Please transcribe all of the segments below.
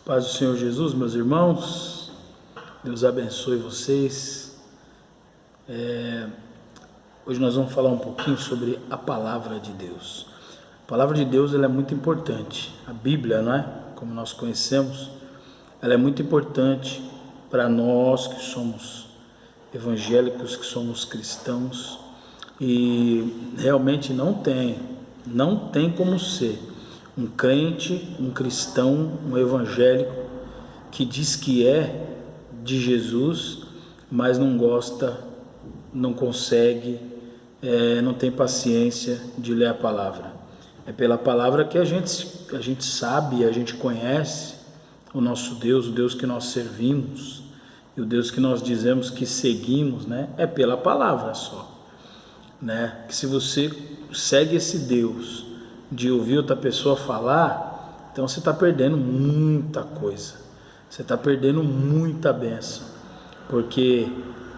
Paz do Senhor Jesus, meus irmãos, Deus abençoe vocês. Hoje nós vamos falar um pouquinho sobre a Palavra de Deus. A Palavra de Deus ela é muito importante. A Bíblia, não é? Como nós conhecemos, ela é muito importante para nós que somos evangélicos, que somos cristãos, e realmente não tem como ser um crente, um cristão, um evangélico que diz que é de Jesus, mas não gosta, não consegue, não tem paciência de ler a palavra. É pela palavra que a gente sabe, a gente conhece o nosso Deus, o Deus que nós servimos e o Deus que nós dizemos que seguimos, né? É pela palavra só, né? Que se você segue esse Deus de ouvir outra pessoa falar, então você está perdendo muita coisa, você está perdendo muita bênção, porque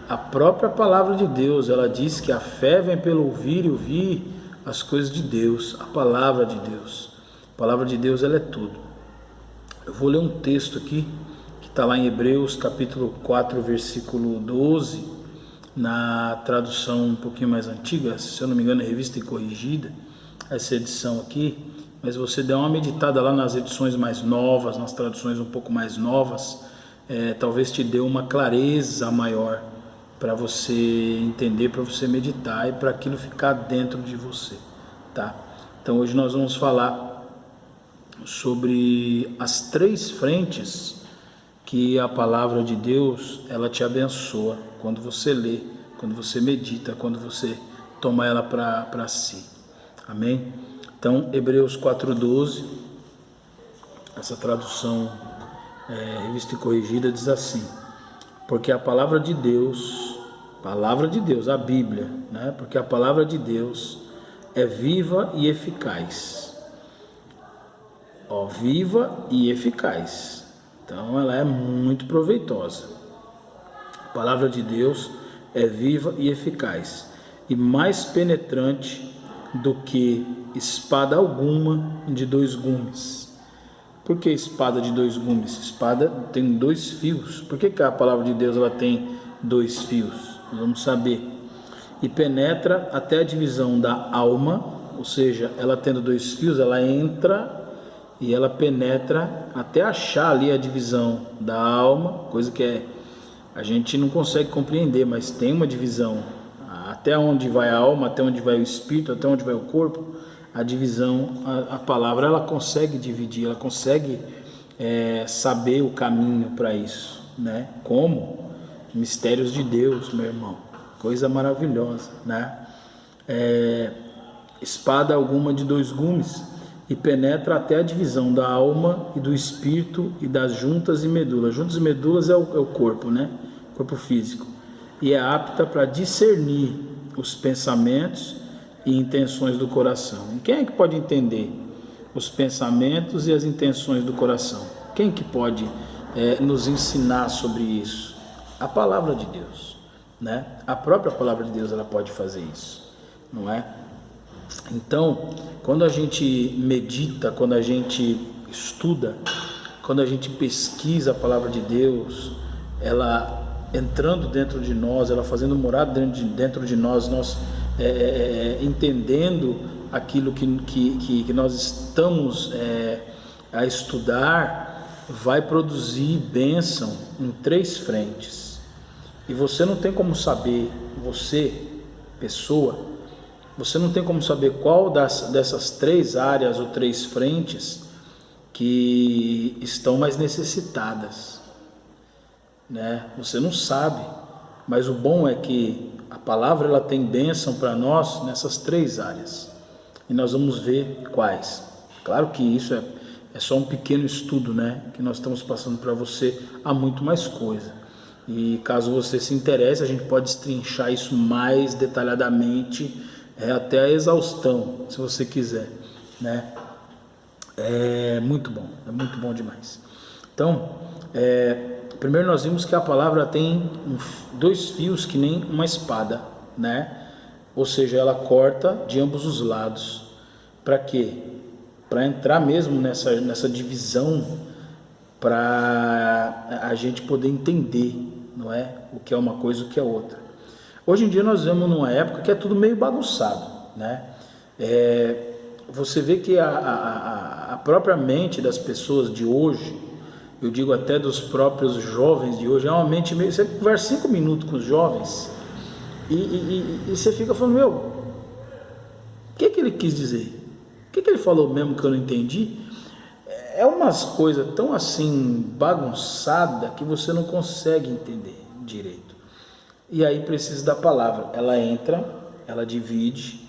a própria palavra de Deus, ela diz que a fé vem pelo ouvir e ouvir as coisas de Deus, a palavra de Deus. A palavra de Deus, ela é tudo. Eu vou ler um texto aqui, que está lá em Hebreus capítulo 4, versículo 12, na tradução um pouquinho mais antiga, se eu não me engano é Revista e Corrigida, essa edição aqui, mas você der uma meditada lá nas edições mais novas, nas traduções um pouco mais novas, talvez te dê uma clareza maior para você entender, para você meditar e para aquilo ficar dentro de você, tá? Então hoje nós vamos falar sobre as 3 frentes que a palavra de Deus, ela te abençoa quando você lê, quando você medita, quando você toma ela para si. Amém? Então, Hebreus 4,12, essa tradução Revista e Corrigida diz assim: porque a palavra de Deus, a Bíblia, né? Porque a palavra de Deus é viva e eficaz. Viva e eficaz. Então, ela é muito proveitosa. A palavra de Deus é viva e eficaz, e mais penetrante do que espada alguma de 2 gumes. Por que espada de 2 gumes? Espada tem 2 fios. Por que a palavra de Deus ela tem 2 fios? Vamos saber. E penetra até a divisão da alma, ou seja, ela tendo 2 fios, ela entra e ela penetra até achar ali a divisão da alma, coisa que a gente não consegue compreender, mas tem uma divisão. Até onde vai a alma, até onde vai o espírito, até onde vai o corpo, a divisão, a palavra, ela consegue dividir, ela consegue saber o caminho para isso, né? Como? Mistérios de Deus, meu irmão, coisa maravilhosa, né? Espada alguma de 2 gumes, e penetra até a divisão da alma e do espírito e das juntas e medulas. Juntas e medulas é o corpo, né? Corpo físico. E é apta para discernir os pensamentos e intenções do coração. E quem é que pode entender os pensamentos e as intenções do coração? Quem que pode nos ensinar sobre isso? A palavra de Deus, né? A própria palavra de Deus, ela pode fazer isso, não é? Então, quando a gente medita, quando a gente estuda, quando a gente pesquisa a palavra de Deus, ela entrando dentro de nós, ela fazendo morada dentro de nós, nós entendendo aquilo que nós estamos a estudar, vai produzir bênção em 3 frentes. E você não tem como saber, você, pessoa, você não tem como saber qual dessas 3 áreas ou 3 frentes que estão mais necessitadas, né? Você não sabe, mas o bom é que a palavra ela tem bênção para nós nessas 3 áreas, e nós vamos ver quais. Claro que isso é só um pequeno estudo, né? Que nós estamos passando para você. Há muito mais coisa, e caso você se interesse, a gente pode destrinchar isso mais detalhadamente, até a exaustão, se você quiser, né? É muito bom demais. Então, primeiro nós vimos que a palavra tem 2 fios que nem uma espada, né? Ou seja, ela corta de ambos os lados. Para quê? Para entrar mesmo nessa divisão para a gente poder entender, não é? O que é uma coisa e o que é outra. Hoje em dia nós vivemos numa época que é tudo meio bagunçado, né? Você vê que a própria mente das pessoas de hoje, eu digo até dos próprios jovens de hoje, é uma mente meio... Você conversa 5 minutos com os jovens e você fica falando, meu, o que ele quis dizer? O que ele falou mesmo que eu não entendi? É umas coisas tão assim bagunçada que você não consegue entender direito. E aí precisa da palavra. Ela entra, ela divide.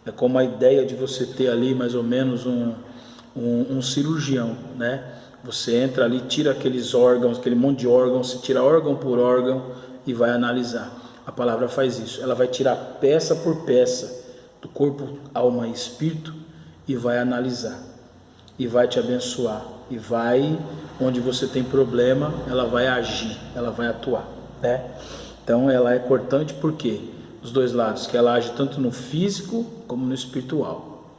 É como a ideia de você ter ali mais ou menos um cirurgião, né? Você entra ali, tira aqueles órgãos, aquele monte de órgãos, você tira órgão por órgão e vai analisar. A palavra faz isso. Ela vai tirar peça por peça do corpo, alma e espírito e vai analisar. E vai te abençoar. E vai, onde você tem problema, ela vai agir, ela vai atuar, né? Então ela é cortante porque dos dois lados, que ela age tanto no físico como no espiritual,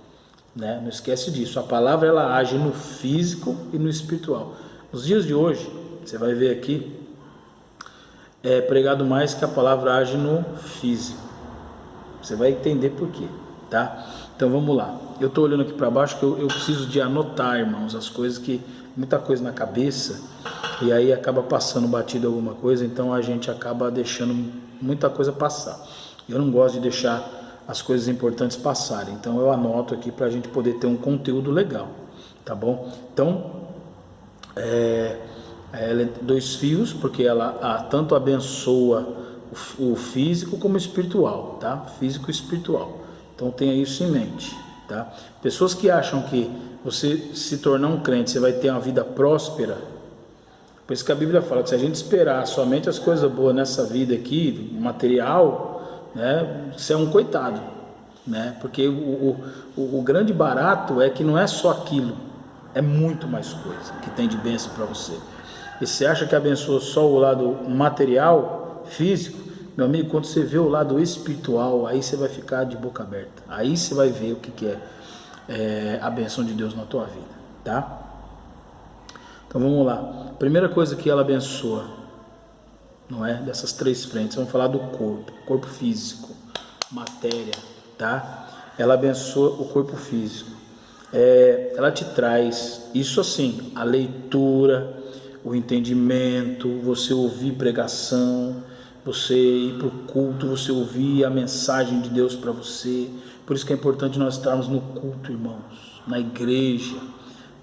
né? Não esquece disso. A palavra ela age no físico e no espiritual. Nos dias de hoje, você vai ver aqui, é pregado mais que a palavra age no físico. Você vai entender por quê, tá? Então vamos lá. Eu estou olhando aqui para baixo que eu preciso de anotar, irmãos, as coisas que... Muita coisa na cabeça e aí acaba passando batido alguma coisa, então a gente acaba deixando muita coisa passar. Eu não gosto de deixar as coisas importantes passarem, então eu anoto aqui para a gente poder ter um conteúdo legal, tá bom? Então, ela é 2 fios, porque ela tanto abençoa o físico como o espiritual, tá? Físico e espiritual. Então tenha isso em mente, tá? Pessoas que acham que você se tornar um crente, você vai ter uma vida próspera, por isso que a Bíblia fala que se a gente esperar somente as coisas boas nessa vida aqui, material, né, você é um coitado, né? Porque o grande barato é que não é só aquilo, é muito mais coisa que tem de bênção para você. E você acha que abençoa só o lado material, físico? Meu amigo, quando você vê o lado espiritual, aí você vai ficar de boca aberta. Aí você vai ver o que é a bênção de Deus na tua vida, tá? Então vamos lá. Primeira coisa que ela abençoa, não é? Dessas 3 frentes, vamos falar do corpo físico, matéria, tá? Ela abençoa o corpo físico. Ela te traz, isso assim, a leitura, o entendimento, você ouvir pregação, você ir para o culto, você ouvir a mensagem de Deus para você. Por isso que é importante nós estarmos no culto, irmãos, na igreja,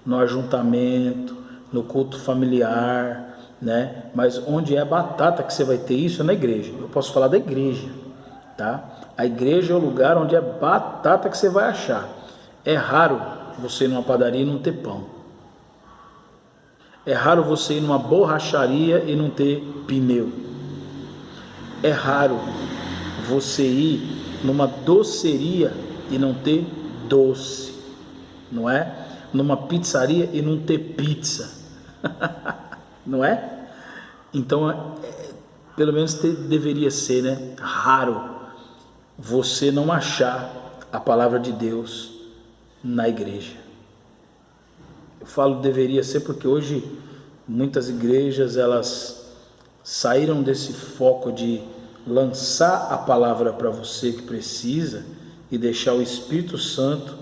no ajuntamento, no culto familiar, né? Mas onde é batata que você vai ter isso é na igreja. Eu posso falar da igreja, tá? A igreja é o lugar onde é batata que você vai achar. É raro você ir numa padaria e não ter pão. É raro você ir numa borracharia e não ter pneu. É raro você ir numa doceria e não ter doce, não é? Numa pizzaria e não ter pizza, não é? Então, pelo menos deveria ser, né? Raro você não achar a palavra de Deus na igreja. Eu falo deveria ser porque hoje muitas igrejas elas saíram desse foco de lançar a palavra para você que precisa e deixar o Espírito Santo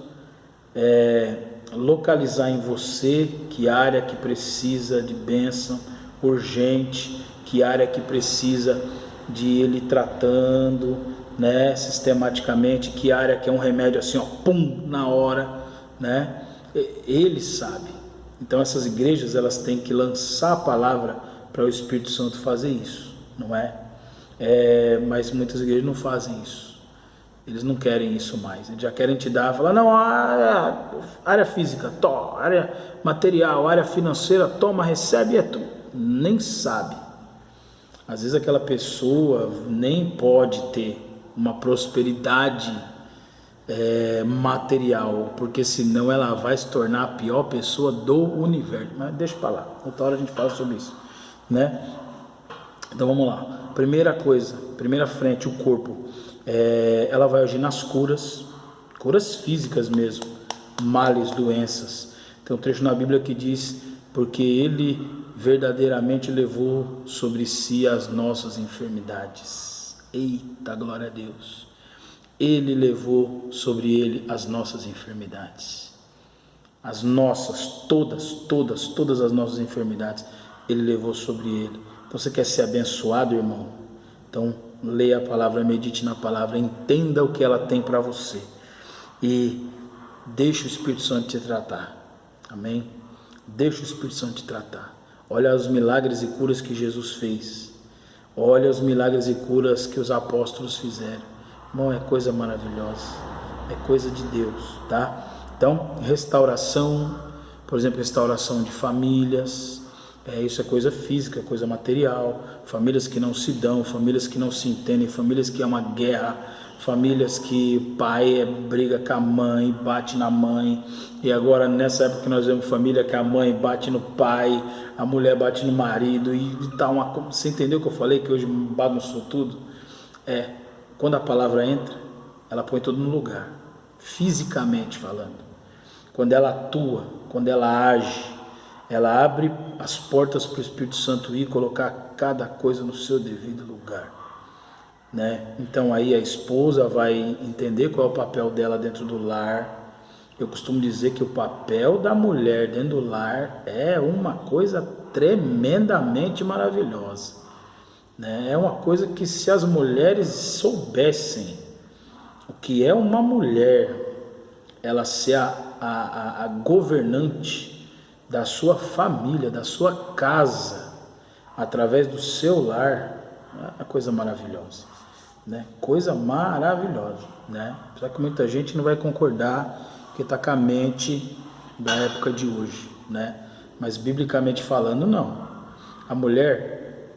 localizar em você que área que precisa de bênção urgente, que área que precisa de ele tratando, né, sistematicamente, que área que é um remédio assim, ó, pum, na hora, né? Ele sabe. Então essas igrejas elas têm que lançar a palavra para o Espírito Santo fazer isso, não é? Mas muitas igrejas não fazem isso. Eles não querem isso mais. Eles já querem te dar, falar, não, área física, área material, área financeira, toma, recebe, é tudo. Nem sabe. Às vezes aquela pessoa nem pode ter uma prosperidade material, porque senão ela vai se tornar a pior pessoa do universo. Mas deixa para lá, outra hora a gente fala sobre isso, né? Então vamos lá. Primeira coisa, primeira frente, o corpo. Ela vai agir nas curas físicas mesmo, males, doenças. Tem um trecho na Bíblia que diz porque Ele verdadeiramente levou sobre si as nossas enfermidades. Eita, glória a Deus! Ele levou sobre Ele as nossas enfermidades. As nossas, todas as nossas enfermidades, Ele levou sobre Ele. Então você quer ser abençoado, irmão? Então leia a palavra, medite na palavra, entenda o que ela tem para você e deixe o Espírito Santo te tratar. Amém? Deixa o Espírito Santo te tratar. Olha os milagres e curas que Jesus fez. Olha os milagres e curas que os apóstolos fizeram. Irmão, é coisa maravilhosa. É coisa de Deus, tá? Então, restauração, por exemplo, restauração de famílias. Isso é coisa física, coisa material. Famílias que não se dão, famílias que não se entendem, famílias que é uma guerra, famílias que o pai briga com a mãe, bate na mãe. E agora, nessa época que nós vemos família que a mãe bate no pai, a mulher bate no marido, e tá uma... Você entendeu o que eu falei, que hoje bagunçou tudo? Quando a palavra entra, ela põe tudo no lugar, fisicamente falando. Quando ela atua, quando ela age, ela abre as portas para o Espírito Santo ir colocar cada coisa no seu devido lugar, né? Então aí a esposa vai entender qual é o papel dela dentro do lar. Eu costumo dizer que o papel da mulher dentro do lar é uma coisa tremendamente maravilhosa, né? É uma coisa que, se as mulheres soubessem o que é uma mulher, ela ser a governante da sua família, da sua casa, através do seu lar, é uma coisa maravilhosa, né? Coisa maravilhosa, né? Só que muita gente não vai concordar, porque está com a mente da época de hoje, né? Mas biblicamente falando, não. A mulher,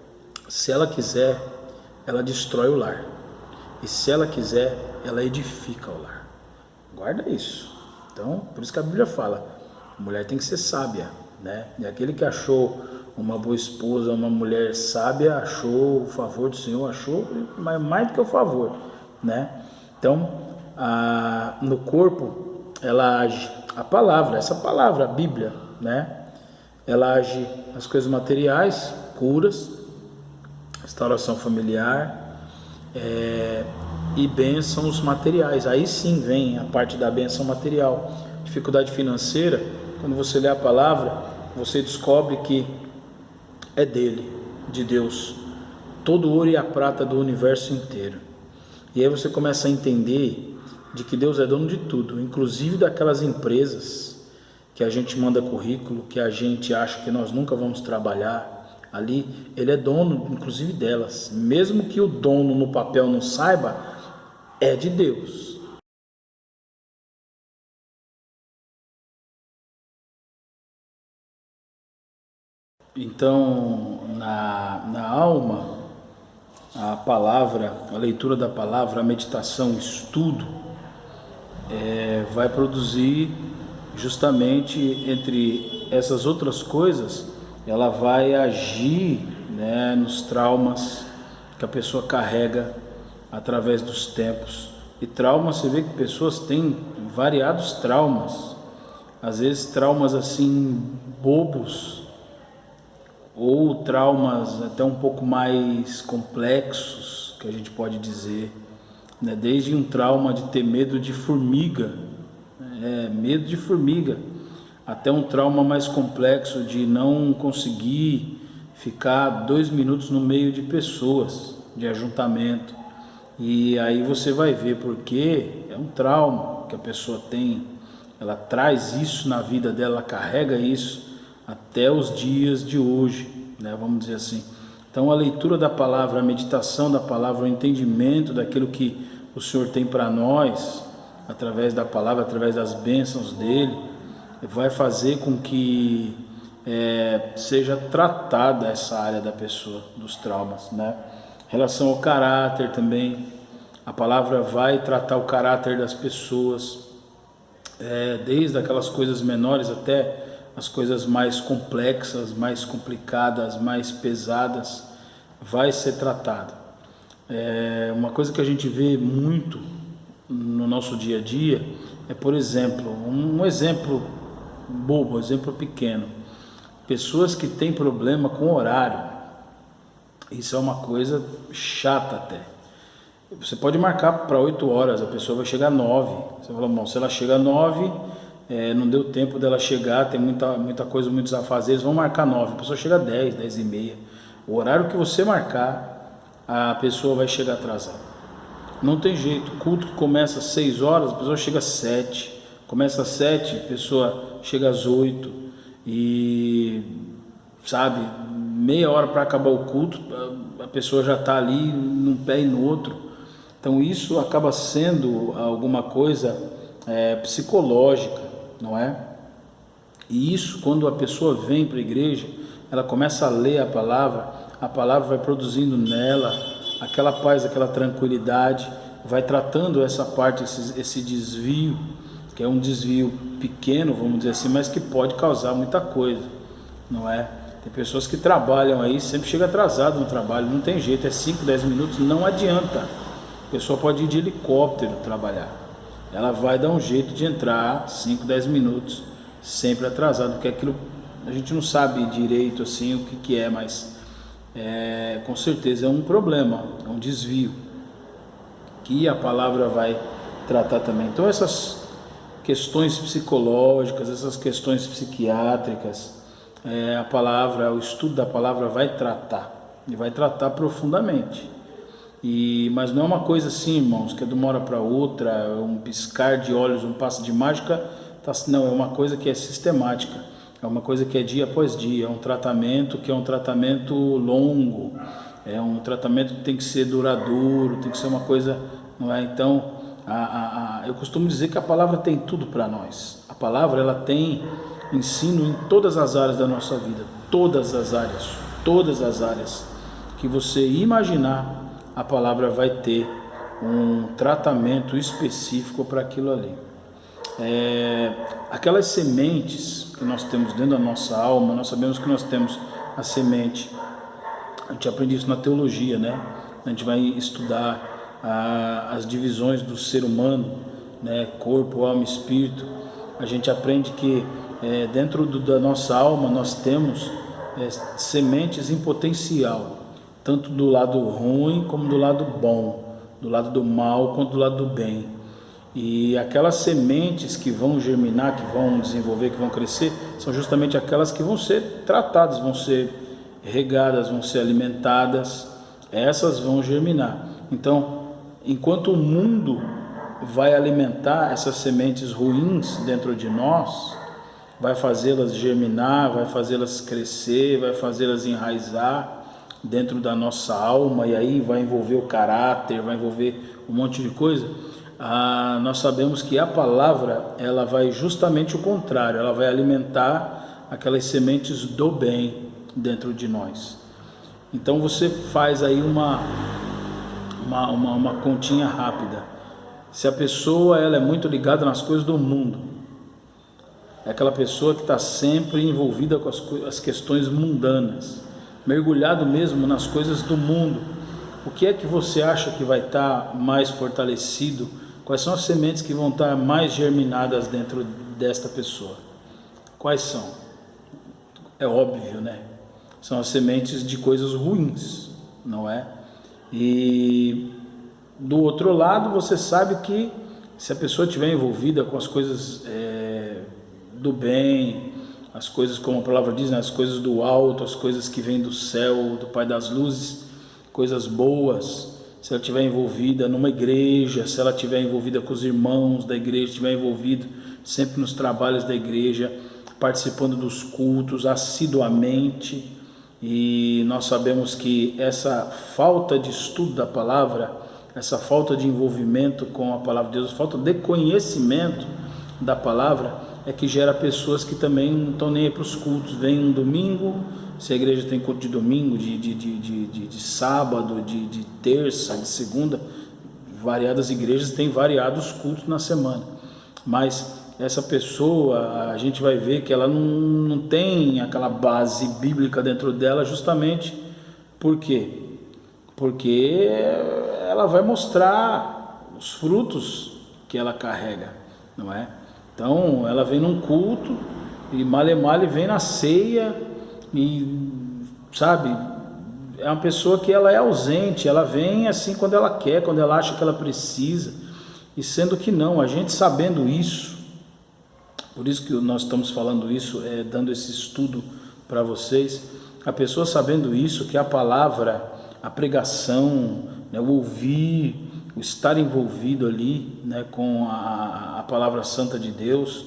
se ela quiser, ela destrói o lar, e se ela quiser, ela edifica o lar. Guarda isso. Então, por isso que a Bíblia fala, a mulher tem que ser sábia, né? E aquele que achou uma boa esposa, uma mulher sábia, achou o favor do Senhor, achou mais do que o favor, né? Então, no corpo, ela age a palavra, essa palavra, a Bíblia, né? Ela age as coisas materiais, curas, restauração familiar, e bênçãos materiais. Aí sim vem a parte da bênção material. Dificuldade financeira, quando você lê a palavra, você descobre que é dele, de Deus, todo o ouro e a prata do universo inteiro. E aí você começa a entender de que Deus é dono de tudo, inclusive daquelas empresas que a gente manda currículo, que a gente acha que nós nunca vamos trabalhar ali. Ele é dono, inclusive, delas, mesmo que o dono no papel não saiba, é de Deus. Então, na alma, a palavra, a leitura da palavra, a meditação, o estudo, vai produzir justamente, entre essas outras coisas, ela vai agir, né, nos traumas que a pessoa carrega através dos tempos. E traumas, você vê que pessoas têm variados traumas, às vezes traumas assim bobos, ou traumas até um pouco mais complexos, que a gente pode dizer, né? Desde um trauma de ter medo de formiga, até um trauma mais complexo de não conseguir ficar 2 minutos no meio de pessoas, de ajuntamento. E aí você vai ver porque é um trauma que a pessoa tem, ela traz isso na vida dela, ela carrega isso até os dias de hoje, né? Vamos dizer assim. Então a leitura da palavra, a meditação da palavra, o entendimento daquilo que o Senhor tem para nós, através da palavra, através das bênçãos dele, vai fazer com que seja tratada essa área da pessoa, dos traumas, né? Em relação ao caráter também, a palavra vai tratar o caráter das pessoas, desde aquelas coisas menores até as coisas mais complexas, mais complicadas, mais pesadas, vai ser tratado. Uma coisa que a gente vê muito no nosso dia a dia é, por exemplo, um exemplo bobo, um exemplo pequeno. Pessoas que têm problema com horário, isso é uma coisa chata até. Você pode marcar para 8 horas, a pessoa vai chegar às 9. Você fala, bom, se ela chega às 9, não deu tempo dela chegar, tem muita coisa, muitos afazeres, vão marcar 9. A pessoa chega às 10, 10 e meia. O horário que você marcar, a pessoa vai chegar atrasada. Não tem jeito. O culto que começa às 6 horas, a pessoa chega às 7. Começa às 7, a pessoa chega às 8. E, sabe, meia hora para acabar o culto, a pessoa já está ali num pé e no outro. Então isso acaba sendo alguma coisa psicológica, não é? E isso, quando a pessoa vem para a igreja, ela começa a ler a palavra vai produzindo nela aquela paz, aquela tranquilidade, vai tratando essa parte, esse desvio, que é um desvio pequeno, vamos dizer assim, mas que pode causar muita coisa, não é? Tem pessoas que trabalham aí, sempre chega atrasado no trabalho, não tem jeito, é 5, 10 minutos, não adianta. A pessoa pode ir de helicóptero trabalhar, ela vai dar um jeito de entrar 5, 10 minutos, sempre atrasado, porque aquilo a gente não sabe direito assim o que é, mas com certeza é um problema, é um desvio, que a palavra vai tratar também. Então essas questões psicológicas, essas questões psiquiátricas, a palavra, o estudo da palavra vai tratar, e vai tratar profundamente. Mas não é uma coisa assim, irmãos, que é de uma hora para outra, um piscar de olhos, um passe de mágica, não, é uma coisa que é sistemática, é uma coisa que é dia após dia, é um tratamento que é um tratamento longo, é um tratamento que tem que ser duradouro, tem que ser uma coisa, não é? Então, eu costumo dizer que a palavra tem tudo para nós. A palavra, ela tem ensino em todas as áreas da nossa vida, todas as áreas que você imaginar, a palavra vai ter um tratamento específico para aquilo ali. Aquelas sementes que nós temos dentro da nossa alma, nós sabemos que nós temos a semente. A gente aprende isso na teologia, né? A gente vai estudar as divisões do ser humano, né? Corpo, alma e espírito. A gente aprende que dentro da nossa alma nós temos sementes em potencial, tanto do lado ruim como do lado bom, do lado do mal quanto do lado do bem. E aquelas sementes que vão germinar, que vão desenvolver, que vão crescer, são justamente aquelas que vão ser tratadas, vão ser regadas, vão ser alimentadas, essas vão germinar. Então, enquanto o mundo vai alimentar essas sementes ruins dentro de nós, vai fazê-las germinar, vai fazê-las crescer, vai fazê-las enraizar dentro da nossa alma, e aí vai envolver o caráter, vai envolver um monte de coisa. Nós sabemos que a palavra, ela vai justamente o contrário, ela vai alimentar aquelas sementes do bem dentro de nós. Então você faz aí uma continha rápida. Se a pessoa ela é muito ligada nas coisas do mundo, é aquela pessoa que está sempre envolvida com as questões mundanas, mergulhado mesmo nas coisas do mundo, o que é que você acha que vai estar mais fortalecido? Quais são as sementes que vão estar mais germinadas dentro desta pessoa? Quais são? É óbvio, né? São as sementes de coisas ruins, não é? E do outro lado, você sabe que se a pessoa estiver envolvida com as coisas do bem, as coisas, como a palavra diz, né? As coisas do alto, as coisas que vêm do céu, do Pai das Luzes, coisas boas, se ela estiver envolvida numa igreja, se ela estiver envolvida com os irmãos da igreja, estiver envolvido sempre nos trabalhos da igreja, participando dos cultos assiduamente, e nós sabemos que essa falta de estudo da palavra, essa falta de envolvimento com a palavra de Deus, falta de conhecimento da palavra, é que gera pessoas que também não estão nem aí para os cultos, vem um domingo, se a igreja tem culto de domingo, de sábado, de terça, de segunda, variadas igrejas têm variados cultos na semana, mas essa pessoa, a gente vai ver que ela não tem aquela base bíblica dentro dela, justamente por quê? Porque ela vai mostrar os frutos que ela carrega, não é? Então ela vem num culto e male vem na ceia, e, sabe, é uma pessoa que ela é ausente, ela vem assim quando ela quer, quando ela acha que ela precisa, e sendo que não, a gente sabendo isso, por isso que nós estamos falando isso, dando esse estudo para vocês, a pessoa sabendo isso, que a palavra, a pregação, né, o ouvir, o estar envolvido ali, né, com a palavra santa de Deus,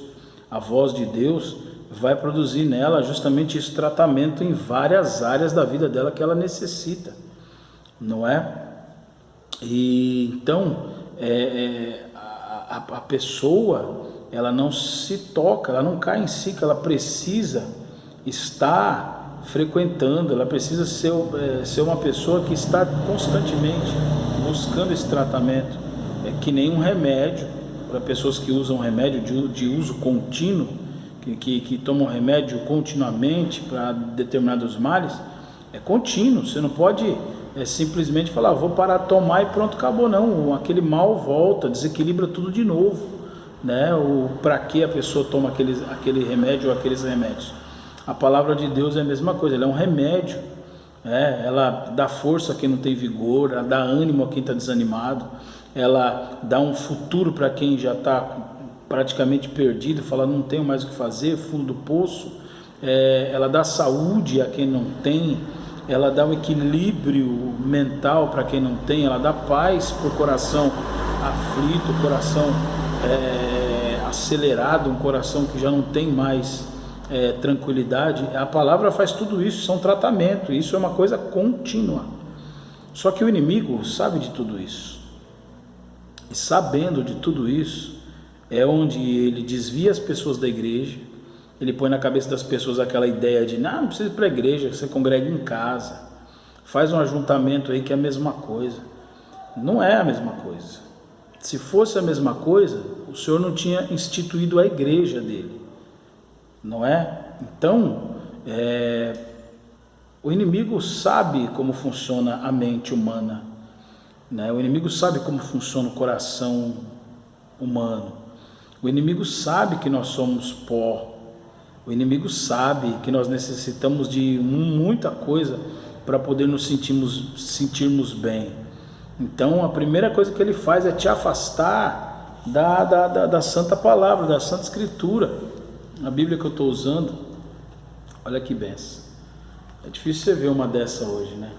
a voz de Deus, vai produzir nela justamente esse tratamento em várias áreas da vida dela que ela necessita, não é? E então a pessoa, ela não se toca, ela não cai em si, que ela precisa estar frequentando, ela precisa ser uma pessoa que está constantemente buscando esse tratamento, que nem um remédio, para pessoas que usam remédio de uso contínuo, que tomam remédio continuamente para determinados males, é contínuo, você não pode simplesmente falar, vou parar de tomar e pronto, acabou, não, aquele mal volta, desequilibra tudo de novo, né? Para que a pessoa toma aquele remédio ou aqueles remédios? A palavra de Deus é a mesma coisa, ela é um remédio, ela dá força a quem não tem vigor, ela dá ânimo a quem está desanimado, ela dá um futuro para quem já está praticamente perdido, fala, não tenho mais o que fazer, fundo do poço, ela dá saúde a quem não tem, ela dá um equilíbrio mental para quem não tem, ela dá paz para o coração aflito, coração acelerado, um coração que já não tem mais tranquilidade. A palavra faz tudo isso, isso é um tratamento, isso é uma coisa contínua. Só que o inimigo sabe de tudo isso, e sabendo de tudo isso, é onde ele desvia as pessoas da igreja, ele põe na cabeça das pessoas aquela ideia de, não precisa ir para a igreja, você congrega em casa, faz um ajuntamento aí que é a mesma coisa. Não é a mesma coisa. Se fosse a mesma coisa, o Senhor não tinha instituído a igreja dele, não é? Então, o inimigo sabe como funciona a mente humana, né? O inimigo sabe como funciona o coração humano. O inimigo sabe que nós somos pó. O inimigo sabe que nós necessitamos de muita coisa para poder nos sentirmos bem. Então, a primeira coisa que ele faz é te afastar da Santa Palavra, da Santa Escritura. A Bíblia que eu estou usando, olha que benção. É difícil você ver uma dessa hoje, né?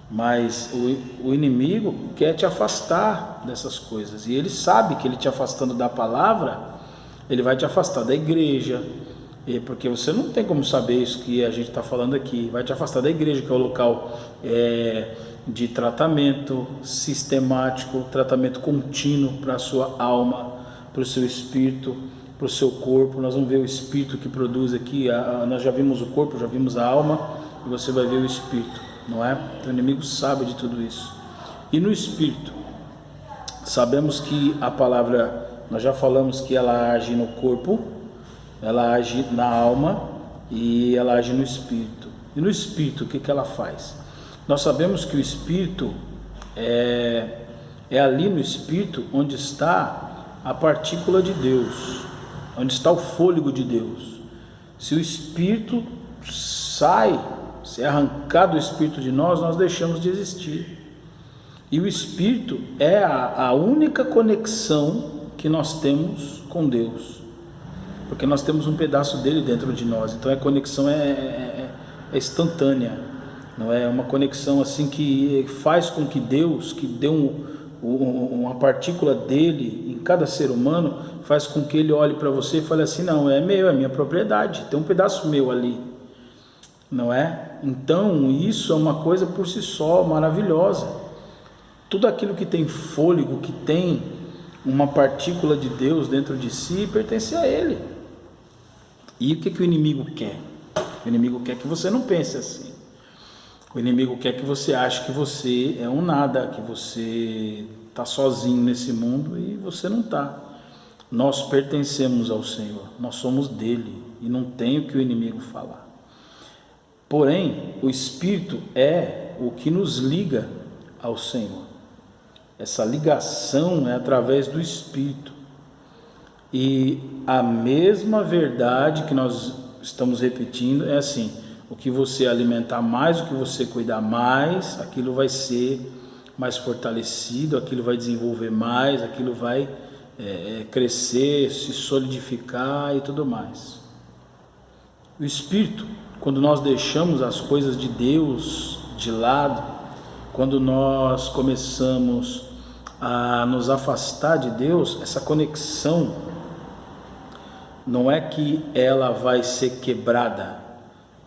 Mas o inimigo quer te afastar dessas coisas, e ele sabe que ele te afastando da palavra, ele vai te afastar da igreja, porque você não tem como saber isso que a gente está falando aqui, vai te afastar da igreja, que é o local de tratamento sistemático, tratamento contínuo para a sua alma, para o seu espírito, para o seu corpo. Nós vamos ver o espírito que produz aqui, nós já vimos o corpo, já vimos a alma, e você vai ver o espírito, não é? Então o inimigo sabe de tudo isso. E no espírito, sabemos que a palavra, nós já falamos que ela age no corpo, ela age na alma e ela age no espírito. E no espírito, o que ela faz? Nós sabemos que o espírito é ali no espírito onde está a partícula de Deus, onde está o fôlego de Deus. Se o espírito sai, se é arrancado o espírito de nós, nós deixamos de existir. E o espírito é a única conexão que nós temos com Deus, porque nós temos um pedaço dele dentro de nós. Então a conexão é instantânea, não é uma conexão assim que faz com que Deus, que deu uma partícula dele em cada ser humano, faz com que ele olhe para você e fale assim, não, é meu, é minha propriedade, tem um pedaço meu ali, não é? Então isso é uma coisa por si só maravilhosa. Tudo aquilo que tem fôlego, que tem uma partícula de Deus dentro de si, pertence a ele. E o que o inimigo quer? O inimigo quer que você não pense assim. O inimigo quer que você ache que você é um nada, que você está sozinho nesse mundo, e você não está. Nós pertencemos ao Senhor, nós somos dele, e não tem o que o inimigo falar. Porém, o Espírito é o que nos liga ao Senhor. Essa ligação é através do Espírito. E a mesma verdade que nós estamos repetindo é assim: O que você alimentar mais, o que você cuidar mais, aquilo vai ser mais fortalecido, aquilo vai desenvolver mais, aquilo vai crescer, se solidificar e tudo mais. O espírito, quando nós deixamos as coisas de Deus de lado, quando nós começamos a nos afastar de Deus, essa conexão não é que ela vai ser quebrada,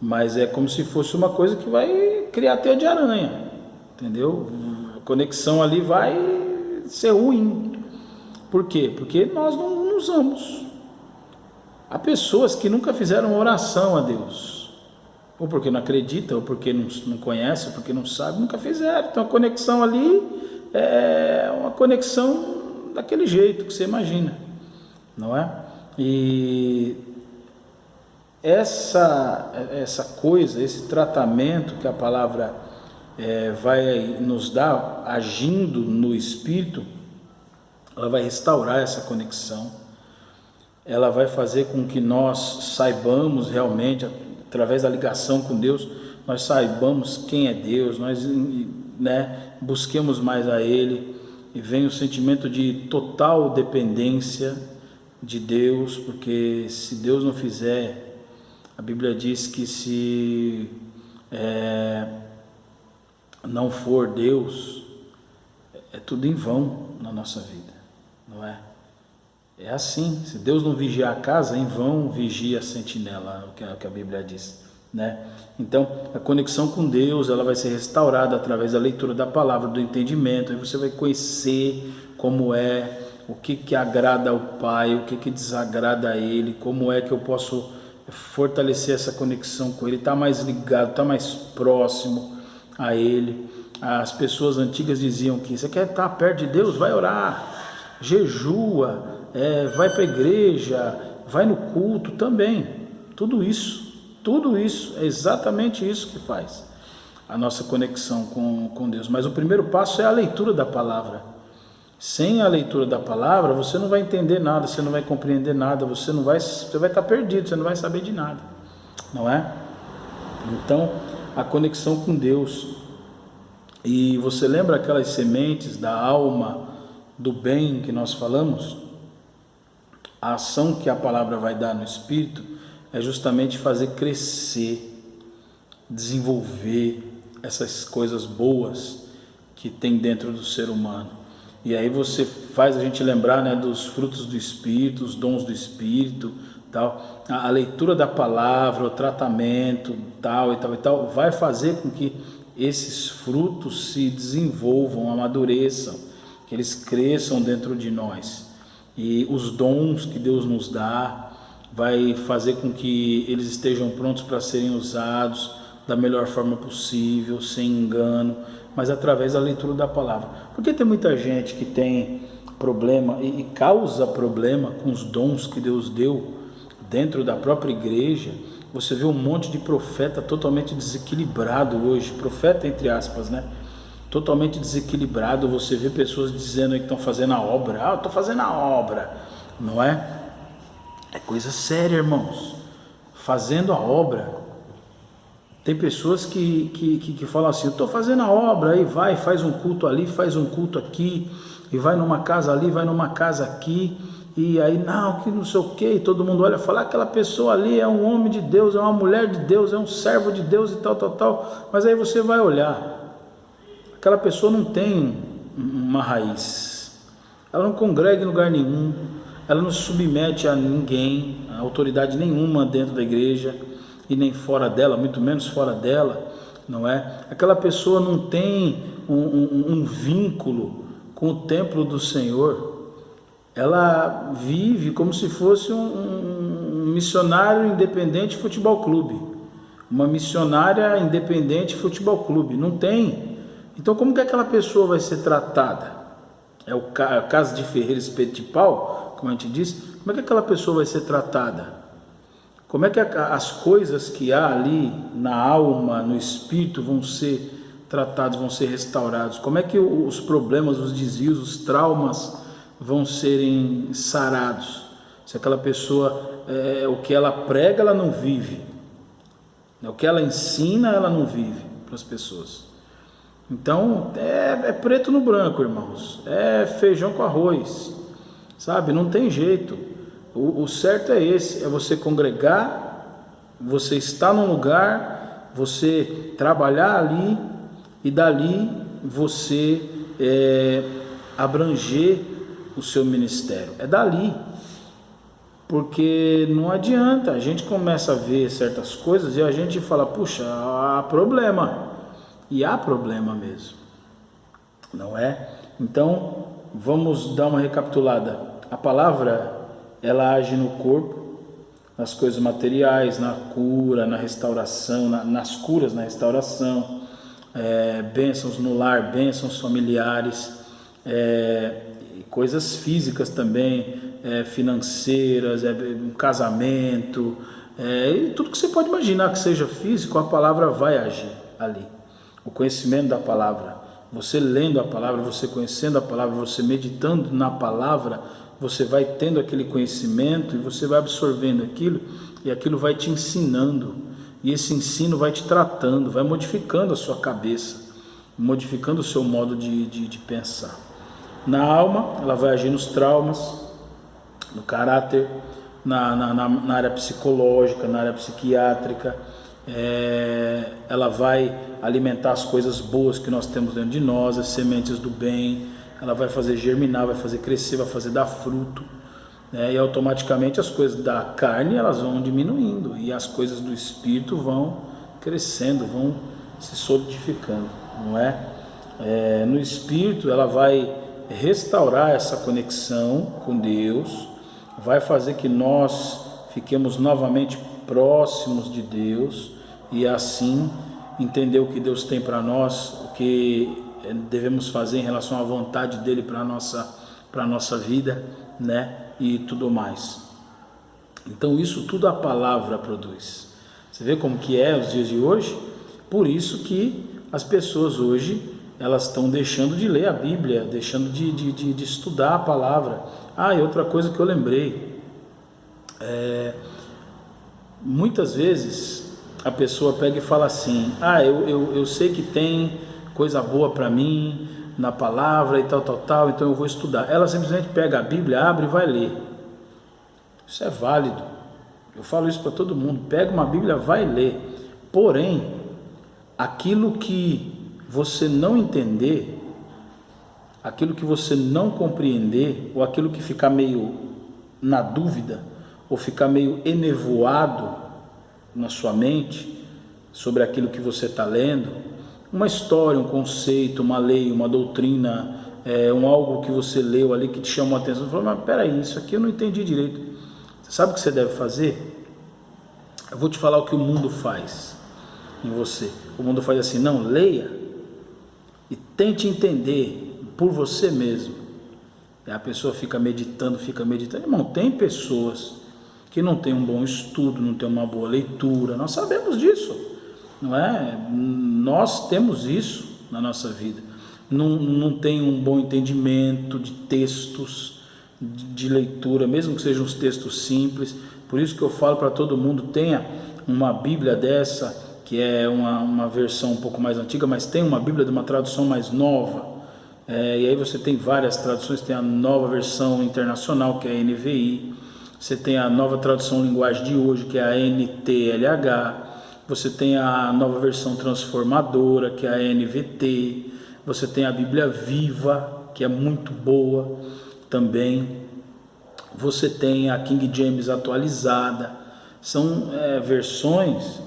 mas é como se fosse uma coisa que vai criar teia de aranha, entendeu? A conexão ali vai ser ruim. Por quê? Porque nós não usamos. Há pessoas que nunca fizeram uma oração a Deus, ou porque não acreditam, ou porque não conhecem, ou porque não sabem, nunca fizeram. Então a conexão ali é uma conexão daquele jeito que você imagina, não é? E essa coisa, esse tratamento que a palavra vai nos dar, agindo no Espírito, ela vai restaurar essa conexão, ela vai fazer com que nós saibamos realmente, através da ligação com Deus, nós saibamos quem é Deus, nós busquemos mais a Ele, e vem o sentimento de total dependência de Deus, porque se Deus não fizer, a Bíblia diz que se não for Deus, é tudo em vão na nossa vida, não é? É assim, se Deus não vigiar a casa, em vão vigia a sentinela, o que a Bíblia diz, né? Então, a conexão com Deus, ela vai ser restaurada através da leitura da palavra, do entendimento, aí você vai conhecer como é, o que agrada ao Pai, o que desagrada a Ele, como é que eu posso fortalecer essa conexão com Ele, estar mais ligado, estar mais próximo a Ele. As pessoas antigas diziam que você quer estar perto de Deus, vai orar, jejua, vai para a igreja, vai no culto também. Tudo isso é exatamente isso que faz a nossa conexão com Deus. Mas o primeiro passo é a leitura da palavra. Sem a leitura da palavra, você não vai entender nada, você não vai compreender nada, você vai estar perdido, você não vai saber de nada, não é? Então, a conexão com Deus. E você lembra aquelas sementes da alma, do bem que nós falamos? A ação que a palavra vai dar no Espírito é justamente fazer crescer, desenvolver essas coisas boas que tem dentro do ser humano. E aí você faz a gente lembrar, né, dos frutos do Espírito, os dons do Espírito, tal. A leitura da palavra, o tratamento, tal, vai fazer com que esses frutos se desenvolvam, amadureçam, que eles cresçam dentro de nós. E os dons que Deus nos dá vai fazer com que eles estejam prontos para serem usados da melhor forma possível, sem engano, mas através da leitura da palavra. Porque tem muita gente que tem problema e causa problema com os dons que Deus deu dentro da própria igreja. Você vê um monte de profeta totalmente desequilibrado hoje, profeta entre aspas, né? Totalmente desequilibrado. Você vê pessoas dizendo que estão fazendo a obra. Eu estou fazendo a obra, não é? É coisa séria, irmãos. Fazendo a obra. Tem pessoas que falam assim, eu estou fazendo a obra, aí vai, faz um culto ali, faz um culto aqui, e vai numa casa ali, vai numa casa aqui, e aí não, que não sei o que, e todo mundo olha e fala, aquela pessoa ali é um homem de Deus, é uma mulher de Deus, é um servo de Deus e tal, mas aí você vai olhar, aquela pessoa não tem uma raiz, ela não congrega em lugar nenhum, ela não se submete a ninguém, a autoridade nenhuma dentro da igreja, e nem fora dela, muito menos fora dela, não é? Aquela pessoa não tem um vínculo com o templo do Senhor, ela vive como se fosse um missionário independente futebol clube, uma missionária independente futebol clube, não tem. Então como que aquela pessoa vai ser tratada? É o caso de Ferreira Espeto de Pau, como a gente diz, como é que aquela pessoa vai ser tratada? Como é que as coisas que há ali na alma, no espírito, vão ser tratados, vão ser restaurados? Como é que os problemas, os desvios, os traumas vão serem sarados? Se aquela pessoa, o que ela prega, ela não vive. O que ela ensina, ela não vive para as pessoas. Então, é preto no branco, irmãos. É feijão com arroz, sabe? Não tem jeito. O certo é esse, é você congregar, você estar num lugar, você trabalhar ali e dali você abranger o seu ministério. É dali. Porque não adianta, a gente começa a ver certas coisas e a gente fala, puxa, há problema. E há problema mesmo, não é? Então, vamos dar uma recapitulada. A palavra, ela age no corpo, nas coisas materiais, na cura, na restauração, nas curas, na restauração, bênçãos no lar, bênçãos familiares, coisas físicas também, financeiras, um casamento, e tudo que você pode imaginar que seja físico, a palavra vai agir ali. O conhecimento da palavra, você lendo a palavra, você conhecendo a palavra, você meditando na palavra, você vai tendo aquele conhecimento e você vai absorvendo aquilo e aquilo vai te ensinando, e esse ensino vai te tratando, vai modificando a sua cabeça, modificando o seu modo de pensar. Na alma, ela vai agir nos traumas, no caráter, na área psicológica, na área psiquiátrica, ela vai alimentar as coisas boas que nós temos dentro de nós, as sementes do bem, ela vai fazer germinar, vai fazer crescer, vai fazer dar fruto, e automaticamente as coisas da carne elas vão diminuindo e as coisas do espírito vão crescendo, vão se solidificando, não é? No espírito ela vai restaurar essa conexão com Deus, vai fazer que nós fiquemos novamente próximos de Deus e assim entender o que Deus tem para nós, o que devemos fazer em relação à vontade dele para a nossa vida, né? E tudo mais. Então isso tudo a palavra produz. Você vê como que é os dias de hoje? Por isso que as pessoas hoje elas estão deixando de ler a Bíblia, deixando de estudar a palavra. E outra coisa que eu lembrei, muitas vezes a pessoa pega e fala assim, eu sei que tem coisa boa para mim na palavra e tal, então eu vou estudar. Ela simplesmente pega a Bíblia, abre e vai ler. Isso é válido, eu falo isso para todo mundo, pega uma Bíblia, vai ler. Porém, aquilo que você não entender, aquilo que você não compreender, ou aquilo que ficar meio na dúvida, ou ficar meio enevoado na sua mente sobre aquilo que você está lendo, uma história, um conceito, uma lei, uma doutrina, algo que você leu ali que te chamou a atenção, você falou, mas peraí, isso aqui eu não entendi direito. Você sabe o que você deve fazer? Eu vou te falar o que o mundo faz em você. O mundo faz assim, não, leia e tente entender por você mesmo. E a pessoa fica meditando. Irmão, tem pessoas que não têm um bom estudo, não têm uma boa leitura, nós sabemos disso, não é? Nós temos isso na nossa vida, não tem um bom entendimento de textos, de leitura, mesmo que sejam os textos simples. Por isso que eu falo para todo mundo, tenha uma Bíblia dessa, que é uma versão um pouco mais antiga, mas tem uma Bíblia de uma tradução mais nova, e aí você tem várias traduções, tem a nova versão internacional, que é a NVI, você tem a nova tradução linguagem de hoje, que é a NTLH, você tem a nova versão transformadora, que é a NVT, você tem a Bíblia Viva, que é muito boa também, você tem a King James atualizada. São versões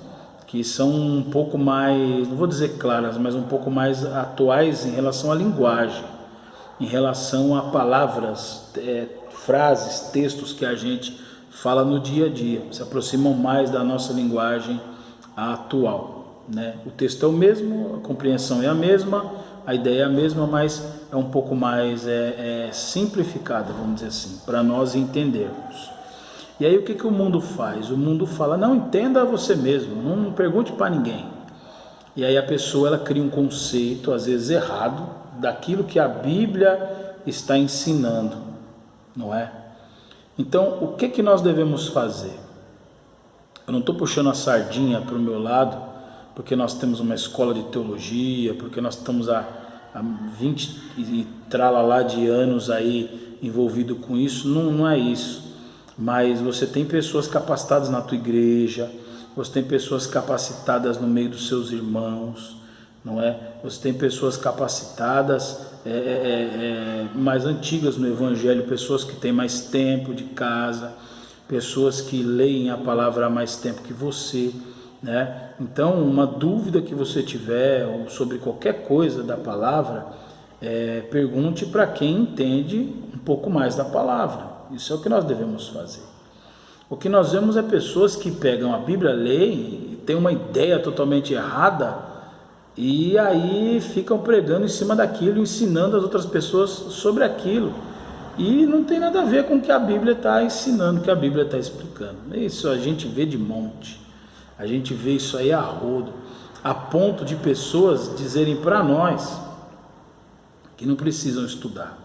que são um pouco mais, não vou dizer claras, mas um pouco mais atuais em relação à linguagem, em relação a palavras, frases, textos que a gente fala no dia a dia, se aproximam mais da nossa linguagem atual, né? O texto é o mesmo, a compreensão é a mesma, a ideia é a mesma, mas é um pouco mais simplificada, vamos dizer assim, para nós entendermos. E aí o que o mundo faz? O mundo fala, não, entenda você mesmo, não pergunte para ninguém. E aí a pessoa ela cria um conceito, às vezes errado, daquilo que a Bíblia está ensinando, não é? Então, o que nós devemos fazer? Eu não estou puxando a sardinha para o meu lado, porque nós temos uma escola de teologia, porque nós estamos há 20 e tralalá de anos aí envolvido com isso. Não é isso. Mas você tem pessoas capacitadas na tua igreja, você tem pessoas capacitadas no meio dos seus irmãos, não é? Você tem pessoas capacitadas mais antigas no evangelho, pessoas que têm mais tempo de casa, pessoas que leem a palavra há mais tempo que você, né? Então, uma dúvida que você tiver sobre qualquer coisa da palavra, pergunte para quem entende um pouco mais da palavra. Isso é o que nós devemos fazer. O que nós vemos é pessoas que pegam a Bíblia, leem, têm uma ideia totalmente errada e aí ficam pregando em cima daquilo, ensinando as outras pessoas sobre aquilo. E não tem nada a ver com o que a Bíblia está ensinando, o que a Bíblia está explicando. Isso a gente vê de monte, a gente vê isso aí a rodo, a ponto de pessoas dizerem para nós que não precisam estudar,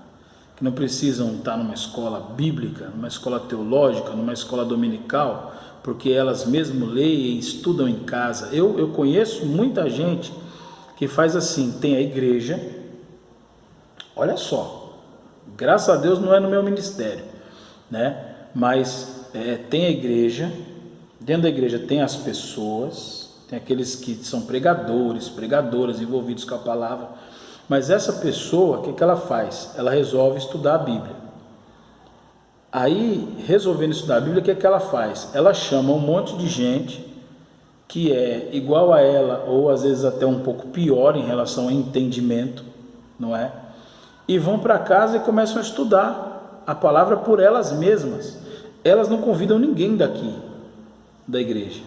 que não precisam estar numa escola bíblica, numa escola teológica, numa escola dominical, porque elas mesmo leem e estudam em casa. Eu conheço muita gente que faz assim, tem a igreja, olha só, graças a Deus não é no meu ministério, né? Mas tem a igreja, dentro da igreja tem as pessoas, tem aqueles que são pregadores, pregadoras envolvidos com a palavra, mas essa pessoa, o que ela faz? Ela resolve estudar a Bíblia. Aí, resolvendo estudar a Bíblia, o que ela faz? Ela chama um monte de gente que é igual a ela, ou às vezes até um pouco pior em relação ao entendimento, não é? E vão para casa e começam a estudar a palavra por elas mesmas. Elas não convidam ninguém daqui, da igreja.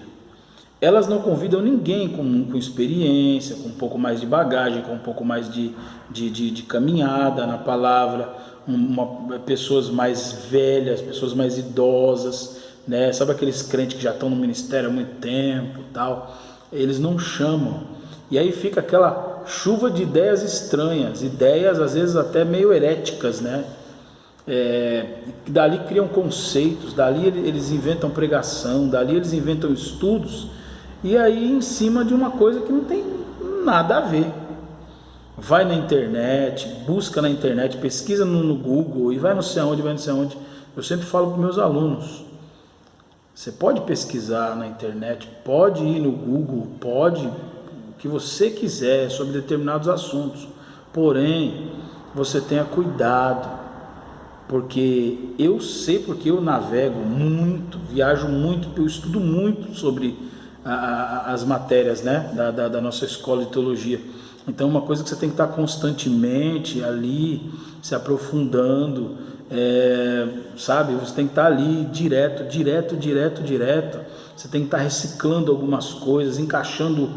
Elas não convidam ninguém com experiência, com um pouco mais de bagagem, com um pouco mais de caminhada na palavra, pessoas mais velhas, pessoas mais idosas, né? Sabe aqueles crentes que já estão no ministério há muito tempo e tal? Eles não chamam. E aí fica aquela chuva de ideias estranhas, ideias às vezes até meio heréticas, né? Dali criam conceitos, dali eles inventam pregação, dali eles inventam estudos, e aí em cima de uma coisa que não tem nada a ver. Vai na internet, busca na internet, pesquisa no Google e vai não sei aonde, vai não sei aonde. Eu sempre falo para meus alunos, você pode pesquisar na internet, pode ir no Google, pode o que você quiser sobre determinados assuntos, porém você tenha cuidado, porque eu sei, porque eu navego muito, viajo muito, eu estudo muito sobre as matérias, né, da nossa escola de teologia. Então uma coisa que você tem que estar constantemente ali, se aprofundando, sabe, você tem que estar ali direto, você tem que estar reciclando algumas coisas, encaixando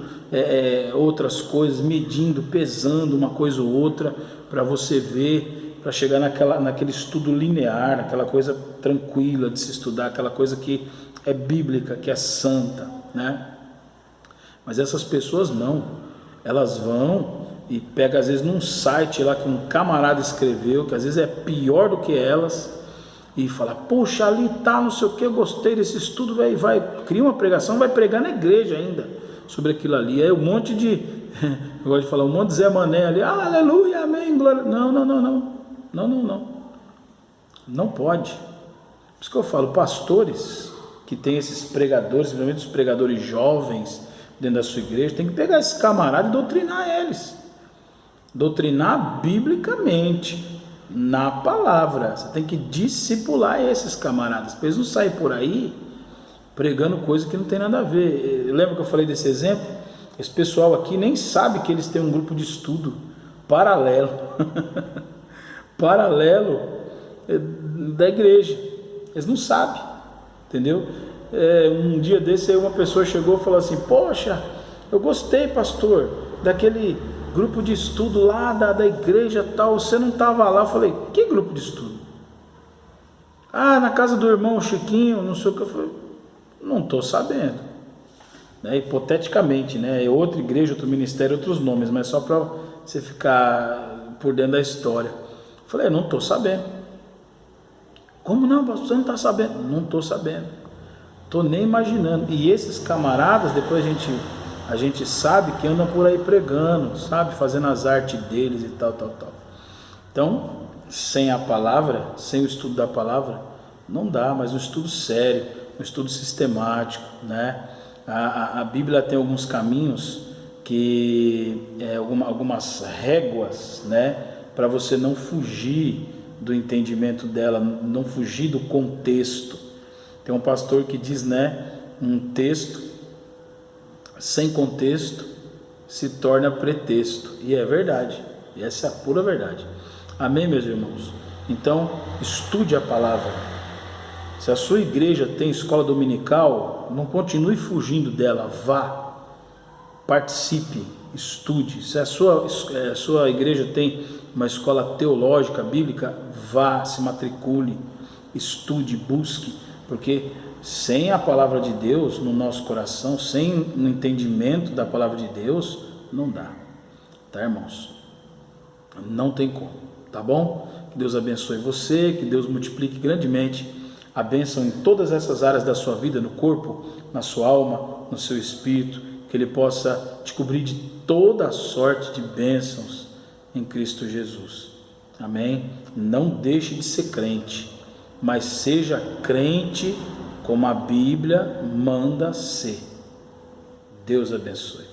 outras coisas, medindo, pesando uma coisa ou outra, para você ver, para chegar naquele estudo linear, aquela coisa tranquila de se estudar, aquela coisa que é bíblica, que é santa, né? Mas essas pessoas não, elas vão e pegam às vezes num site lá que um camarada escreveu, que às vezes é pior do que elas, e fala, poxa, ali tá, não sei o que, eu gostei desse estudo, vai, cria uma pregação, vai pregar na igreja ainda sobre aquilo ali. Aí um monte de, eu gosto de falar, um monte de Zé Mané ali, aleluia, amém, glória. Não pode. Por isso que eu falo, pastores que tem esses pregadores, principalmente os pregadores jovens dentro da sua igreja, tem que pegar esses camaradas e doutrinar eles, doutrinar biblicamente, na palavra. Você tem que discipular esses camaradas, para eles não saírem por aí pregando coisa que não tem nada a ver. Lembra que eu falei desse exemplo? Esse pessoal aqui nem sabe que eles têm um grupo de estudo paralelo paralelo da igreja, eles não sabem, entendeu? Um dia desse aí uma pessoa chegou e falou assim, poxa, eu gostei, pastor, daquele grupo de estudo lá da igreja tal, você não estava lá. Eu falei, que grupo de estudo? Na casa do irmão Chiquinho, não sei o que. Eu falei, não estou sabendo, né? Hipoteticamente, né? É outra igreja, outro ministério, outros nomes, mas só para você ficar por dentro da história. Eu falei, não estou sabendo. Como não, pastor, você não está sabendo? Não estou sabendo. estou nem imaginando. E esses camaradas, depois a gente sabe que andam por aí pregando, sabe? Fazendo as artes deles e tal. Então, sem a palavra, sem o estudo da palavra, não dá, mas um estudo sério, um estudo sistemático, né? A Bíblia tem alguns caminhos, algumas réguas, né? Para você não fugir do entendimento dela, não fugir do contexto. Tem um pastor que diz, né? Um texto sem contexto se torna pretexto. E é verdade, e essa é a pura verdade. Amém, meus irmãos? Então, estude a palavra. Se a sua igreja tem escola dominical, não continue fugindo dela, vá, participe, estude. Se a sua igreja tem uma escola teológica, bíblica, vá, se matricule, estude, busque, porque sem a palavra de Deus no nosso coração, sem o entendimento da palavra de Deus, não dá, tá, irmãos? Não tem como, tá bom? Que Deus abençoe você, que Deus multiplique grandemente a bênção em todas essas áreas da sua vida, no corpo, na sua alma, no seu espírito, que Ele possa te cobrir de toda a sorte de bênçãos em Cristo Jesus. Amém? Não deixe de ser crente, mas seja crente como a Bíblia manda ser. Deus abençoe.